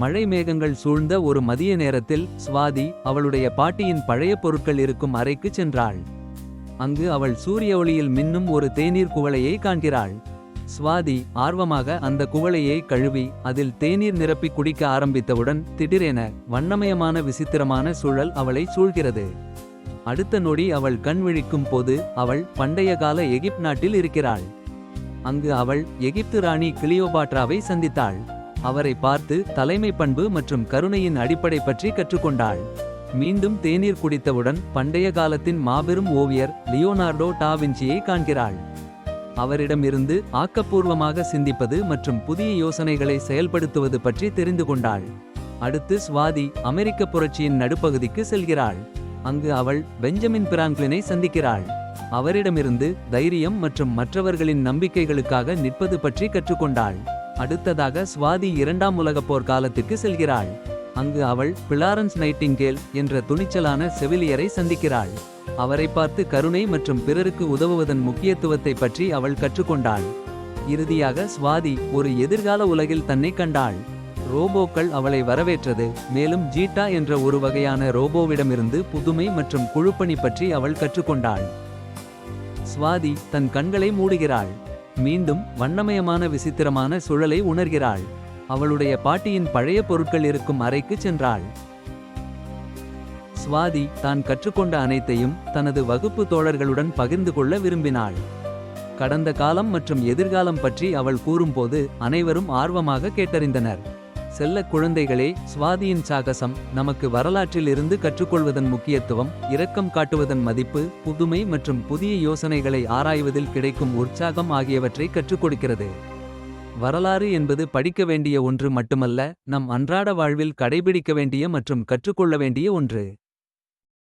மழை மேகங்கள் சூழ்ந்த ஒரு மதிய நேரத்தில் ஸ்வாதி அவளுடைய பாட்டியின் பழைய பொருட்கள் இருக்கும் அறைக்குச் சென்றாள். அங்கு அவள் சூரிய ஒளியில் மின்னும் ஒரு தேநீர் குவளையை காண்கிறாள். ஸ்வாதி ஆர்வமாக அந்த குவளையை கழுவி அதில் தேநீர் நிரப்பி குடிக்க ஆரம்பித்தவுடன் திடீரென வண்ணமயமான விசித்திரமான சூழல் அவளை சூழ்கிறது. அடுத்த நொடி அவள் கண் விழிக்கும் போது அவள் பண்டைய கால எகிப்து நாட்டில் இருக்கிறாள். அங்கு அவள் எகிப்து ராணி கிளியோபாட்ராவை சந்தித்தாள். அவரை பார்த்து தலைமை பண்பு மற்றும் கருணையின் அடிப்படை பற்றி கற்றுக்கொண்டாள். மீண்டும் தேநீர் குடித்தவுடன் பண்டைய காலத்தின் மாபெரும் ஓவியர் லியோனார்டோ டா வின்சியை காண்கிறாள். அவரிடமிருந்து ஆக்கப்பூர்வமாக சிந்திப்பது மற்றும் புதிய யோசனைகளை செயல்படுத்துவது பற்றி தெரிந்து கொண்டாள். அடுத்து ஸ்வாதி அமெரிக்க புரட்சியின் நடுப்பகுதிக்கு செல்கிறாள். அங்கு அவள் பெஞ்சமின் பிராங்க்லினை சந்திக்கிறாள். அவரிடமிருந்து தைரியம் மற்றும் மற்றவர்களின் நம்பிக்கைகளுக்காக நிற்பது பற்றி கற்றுக்கொண்டாள். அடுத்ததாக ஸ்வாதி இரண்டாம் உலகப் போர் காலத்துக்கு செல்கிறாள். அங்கு அவள் பிளாரன்ஸ் நைட்டிங்கேல் என்ற துணிச்சலான செவிலியரை சந்திக்கிறாள். அவரை பார்த்து கருணை மற்றும் பிறருக்கு உதவுவதன் முக்கியத்துவத்தை பற்றி அவள் கற்றுக்கொண்டாள். இறுதியாக ஸ்வாதி ஒரு எதிர்கால உலகில் தன்னை கண்டாள். ரோபோக்கள் அவளை வரவேற்றது. மேலும் ஜீட்டா என்ற ஒரு வகையான ரோபோவிடமிருந்து புதுமை மற்றும் குழுப்பணி பற்றி அவள் கற்றுக்கொண்டாள். ஸ்வாதி தன் கண்களை மூடுகிறாள். மீண்டும் வண்ணமயமான விசித்திரமான சுழலை உணர்கிறாள். அவளுடைய பாட்டியின் பழைய பொருட்கள் இருக்கும் அறைக்கு சென்றாள். ஸ்வாதி தான் கற்றுக்கொண்ட அனைத்தையும் தனது வகுப்பு தோழர்களுடன் பகிர்ந்து கொள்ள விரும்பினாள். கடந்த காலம் மற்றும் எதிர்காலம் பற்றி அவள் கூறும்போது அனைவரும் ஆர்வமாக கேட்டறிந்தனர். செல்ல குழந்தைகளே, ஸ்வாதியின் சாகசம் நமக்கு வரலாற்றில் இருந்து கற்றுக்கொள்வதன் முக்கியத்துவம், இரக்கம் காட்டுவதன் மதிப்பு, புதுமை மற்றும் புதிய யோசனைகளை ஆராய்வதில் கிடைக்கும் உற்சாகம் ஆகியவற்றை கற்றுக் கொடுக்கிறது. வரலாறு என்பது படிக்க வேண்டிய ஒன்று மட்டுமல்ல, நம் அன்றாட வாழ்வில் கடைபிடிக்க வேண்டிய மற்றும் கற்றுக்கொள்ள வேண்டிய ஒன்று.